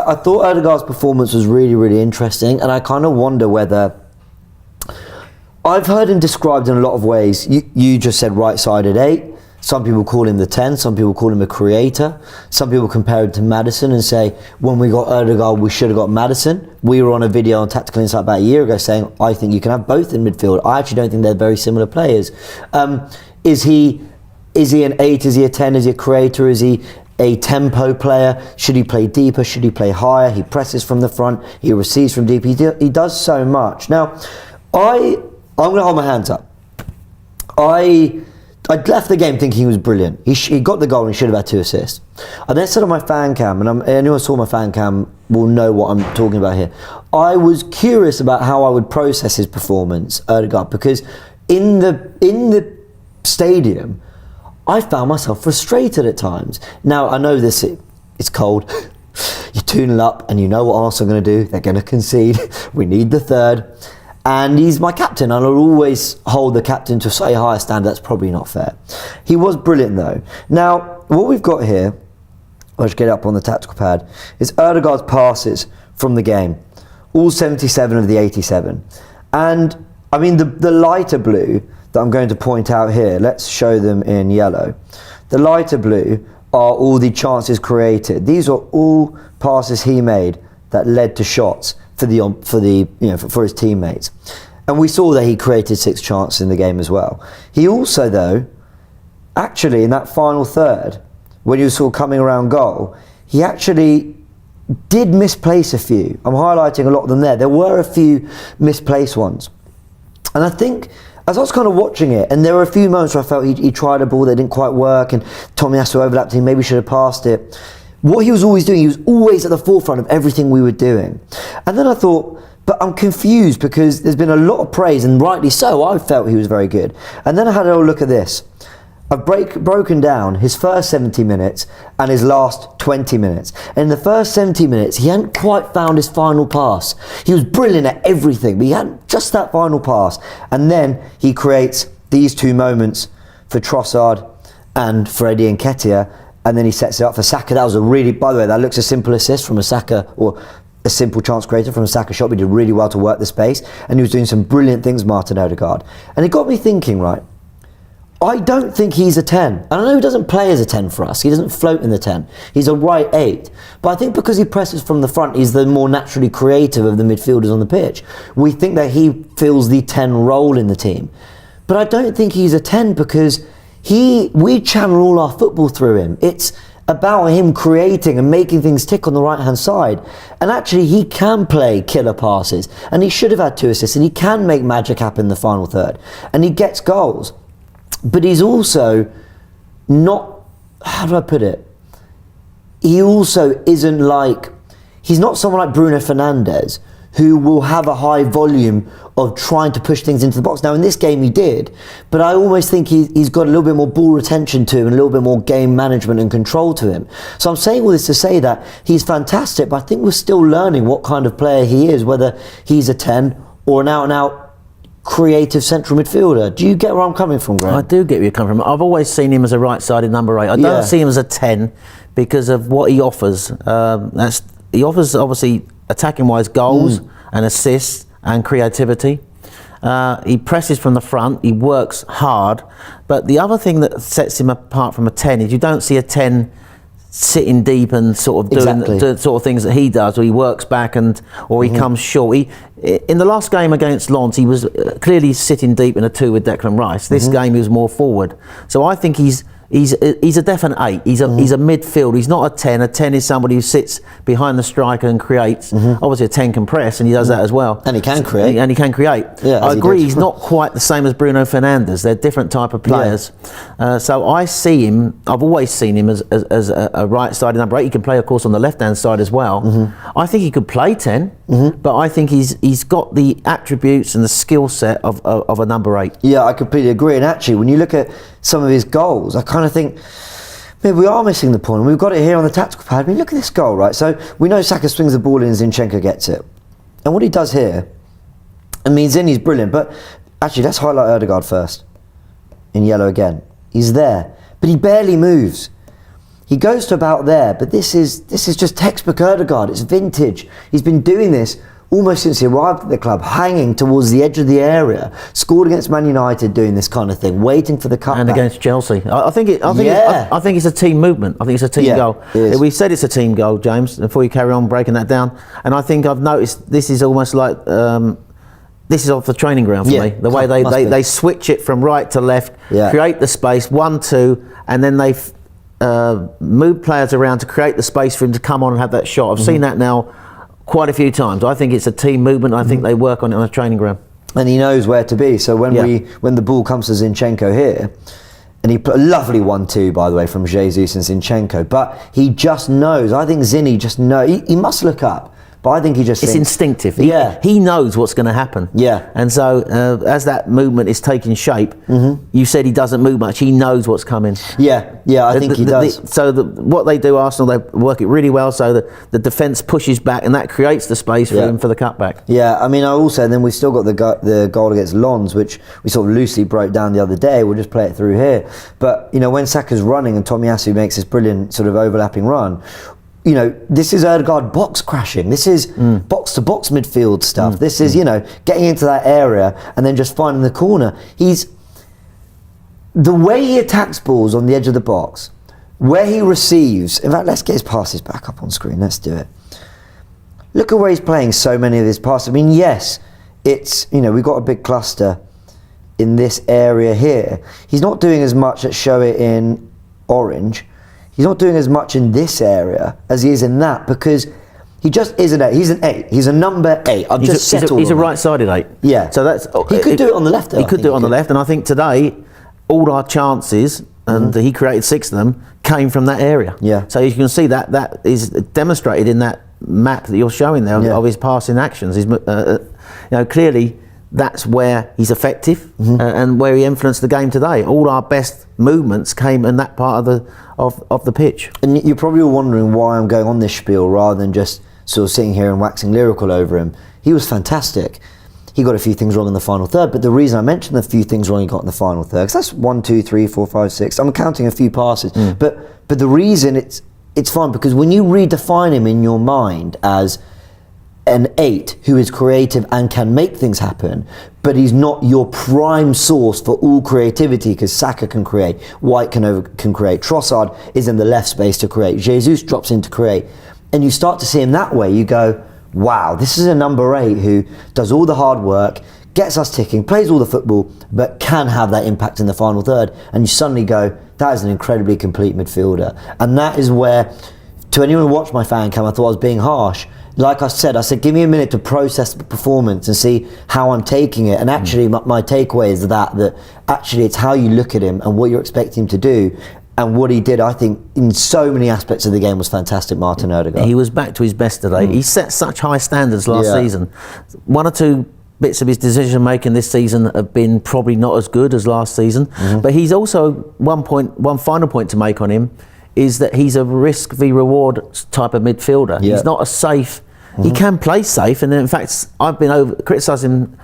I thought Odegaard's performance was really, really interesting, and I kind of wonder whether... I've heard him described in a lot of ways. You just said right-sided 8. Some people call him the 10. Some people call him a creator. Some people compare him to Maddison and say, when we got Odegaard, we should have got Maddison. We were on a video on Tactical Insight about a year ago saying, I think you can have both in midfield. I actually don't think they're very similar players. Is he an 8? Is he a 10? Is he a creator? Is he a tempo player? Should he play deeper? Should he play higher? He presses from the front. He receives from deep. He does so much. Now, I'm going to hold my hands up. I'd left the game thinking he was brilliant. He got the goal and he should have had 2 assists. I then said on my fan cam, and anyone who saw my fan cam will know what I'm talking about here. I was curious about how I would process his performance, Odegaard, because in the stadium, I found myself frustrated at times. Now, I know it's cold. You're 2-0 up and you know what Arsenal are going to do. They're going to concede. We need the 3rd. And he's my captain, and I'll always hold the captain to a slightly higher standard. That's probably not fair. He was brilliant though. Now, what we've got here, I'll just get it up on the tactical pad, is Odegaard's passes from the game. All 77 of the 87. And, I mean, the lighter blue that I'm going to point out here, let's show them in yellow. The lighter blue are all the chances created. These are all passes he made that led to shots for his teammates, and we saw that he created 6 chances in the game as well. He also, though, actually in that final third, when he was sort of coming around goal, he actually did misplace a few. I'm highlighting a lot of them there. There were a few misplaced ones, and I think as I was kind of watching it, and there were a few moments where I felt he tried a ball that didn't quite work, and Tomiyasu overlapped him, maybe should have passed it. What he was always doing, he was always at the forefront of everything we were doing. And then I thought, but I'm confused because there's been a lot of praise, and rightly so. I felt he was very good. And then I had a look at this. I've broken down his first 70 minutes and his last 20 minutes. And in the first 70 minutes, he hadn't quite found his final pass. He was brilliant at everything, but he hadn't just that final pass. And then he creates these 2 moments for Trossard and for Eddie Nketiah. And then he sets it up for Saka. That was by the way, that looks a simple assist from a Saka, or a simple chance creator from a Saka shot. He did really well to work the space, and he was doing some brilliant things, Martin Odegaard. And it got me thinking, right, I don't think he's a 10. And I know he doesn't play as a 10 for us. He doesn't float in the 10. He's a right 8. But I think because he presses from the front, he's the more naturally creative of the midfielders on the pitch. We think that he fills the 10 role in the team. But I don't think he's a 10 because we channel all our football through him. It's about him creating and making things tick on the right hand side. And actually he can play killer passes, and he should have had 2 assists, and he can make magic happen in the final third, and he gets goals. But he's also not, how do I put it? He also isn't like, he's not someone like Bruno Fernandes who will have a high volume of trying to push things into the box. Now, in this game he did, but I almost think he's got a little bit more ball retention to him and a little bit more game management and control to him. So I'm saying all this to say that he's fantastic, but I think we're still learning what kind of player he is, whether he's a 10 or an out-and-out creative central midfielder. Do you get where I'm coming from, Graham? I do get where you're coming from. I've always seen him as a right-sided number 8. I don't see him as a 10 because of what he offers. He offers, obviously, attacking-wise goals and assists and creativity. He presses from the front, he works hard, but the other thing that sets him apart from a 10 is you don't see a 10 sitting deep and sort of doing the sort of things that he does, or he works back or he comes short. In the last game against Lens, he was clearly sitting deep in a 2 with Declan Rice. This game he was more forward. So I think he's a definite 8. He's a midfield. He's not a 10. A 10 is somebody who sits behind the striker and creates. Obviously, a 10 can press, and he does that as well. And he can create. Yeah, I agree. He's not quite the same as Bruno Fernandes. They're different type of players. So I see him. I've always seen him as a right-sided number 8. He can play, of course, on the left-hand side as well. I think he could play 10, but I think he's got the attributes and the skill set of a number 8. Yeah, I completely agree. And actually, when you look at some of his goals, I kind of think maybe we are missing the point. We've got it here on the tactical pad. I mean, look at this goal, right? So we know Saka swings the ball in and Zinchenko gets it. And what he does here, I mean, Zinni's brilliant, but actually, let's highlight Odegaard first. In yellow again. He's there, but he barely moves. He goes to about there, but this is just textbook Odegaard. It's vintage. He's been doing this almost since he arrived at the club, hanging towards the edge of the area, scored against Man United doing this kind of thing, waiting for the cutback. And against Chelsea. I think it's a team movement. I think it's a team goal. We said it's a team goal, James, before you carry on breaking that down. And I think I've noticed this is almost like, this is off the training ground for me. The way they switch it from right to left, create the space, 1-2, and then they move players around to create the space for him to come on and have that shot. I've seen that now quite a few times. I think it's a team movement. I think they work on it on a training ground. And he knows where to be. So when the ball comes to Zinchenko here, and he put a lovely 1-2, by the way, from Jesus and Zinchenko, but he just knows. I think Zinny just knows. He must look up. But I think he just thinks, instinctive. He knows what's going to happen. Yeah. And so as that movement is taking shape, you said he doesn't move much. He knows what's coming. Yeah, I think he does. What they do, Arsenal, they work it really well so that the defence pushes back and that creates the space for him for the cutback. Yeah, I mean, then we've still got the goal against Lens, which we sort of loosely broke down the other day. We'll just play it through here. But, when Saka's running and Tomiyasu makes this brilliant sort of overlapping run, this is Odegaard box crashing. This is box-to-box midfield stuff. This is, getting into that area and then just finding the corner. The way he attacks balls on the edge of the box, where he receives. In fact, let's get his passes back up on screen. Let's do it. Look at where he's playing so many of his passes. I mean, yes, it's, we've got a big cluster in this area here. He's not doing as much. Let's show it in orange. He's not doing as much in this area as he is in that, because he just is an 8. He's an 8. He's a number 8. He's a right-sided 8. Yeah. So that's he could do it on the left. He could do it on the left, and I think today all our chances, and he created 6 of them, came from that area. Yeah. So you can see that is demonstrated in that map that you're showing there of his passing actions. He's, clearly. That's where he's effective and where he influenced the game today. All our best movements came in that part of the pitch. And you're probably all wondering why I'm going on this spiel rather than just sort of sitting here and waxing lyrical over him. He was fantastic. He got a few things wrong in the final third, but the reason I mentioned the few things wrong he got in the final third, because that's 1, 2, 3, 4, 5, 6. I'm counting a few passes, but the reason it's fine, because when you redefine him in your mind as an 8 who is creative and can make things happen, but he's not your prime source for all creativity, because Saka can create, White can create, Trossard is in the left space to create, Jesus drops in to create, and you start to see him that way. You go, wow, this is a number 8 who does all the hard work, gets us ticking, plays all the football, but can have that impact in the final third, and you suddenly go, that is an incredibly complete midfielder. And that is where, to anyone who watched my fan cam, I thought I was being harsh. Like I said, give me a minute to process the performance and see how I'm taking it. And actually, my takeaway is that actually it's how you look at him and what you're expecting him to do. And what he did, I think, in so many aspects of the game was fantastic, Martin Odegaard. He was back to his best today. He set such high standards last season. 1 or 2 bits of his decision making this season have been probably not as good as last season. But he's also, one final point to make on him, is that he's a risk v reward type of midfielder. He's not a safe. He can play safe, and in fact, I've been criticising him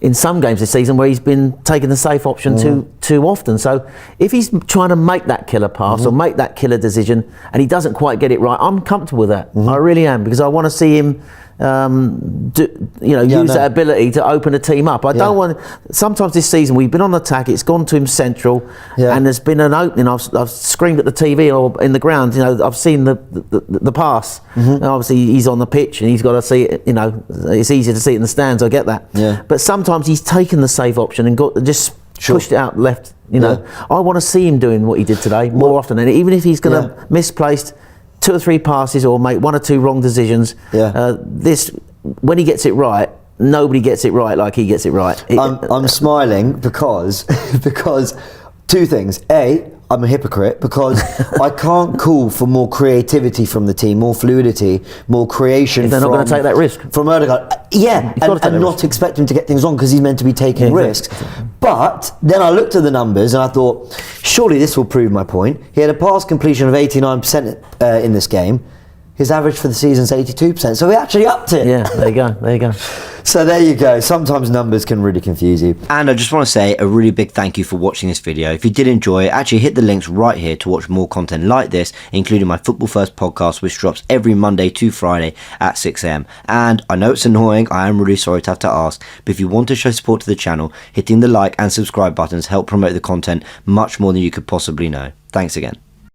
in some games this season where he's been taking the safe option too often. So if he's trying to make that killer pass or make that killer decision and he doesn't quite get it right, I'm comfortable with that. I really am, because I want to see him use that ability to open a team up. I don't want. Sometimes this season we've been on attack, it's gone to him central, and there's been an opening. I've screamed at the TV or in the ground. I've seen the pass. And obviously he's on the pitch and he's got to see it. It's easier to see it in the stands. I get that. Yeah. But sometimes he's taken the safe option and just pushed it out left. I want to see him doing what he did today more often, and even if he's going to misplaced 2 or 3 passes or make 1 or 2 wrong decisions. When he gets it right, nobody gets it right like he gets it right. I'm smiling because 2 things. A, I'm a hypocrite because I can't call for more creativity from the team, more fluidity, more creation. If they're not going to take that risk from Odegaard. And not expect him to get things wrong because he's meant to be taking risks. But then I looked at the numbers and I thought, surely this will prove my point. He had a pass completion of 89% in this game. His average for the season is 82%, so he actually upped it. Yeah, there you go. So there you go. Sometimes numbers can really confuse you. And I just want to say a really big thank you for watching this video. If you did enjoy it, actually hit the links right here to watch more content like this, including my Football First podcast, which drops every Monday to Friday at 6 a.m. And I know it's annoying, I am really sorry to have to ask, but if you want to show support to the channel, hitting the like and subscribe buttons help promote the content much more than you could possibly know. Thanks again.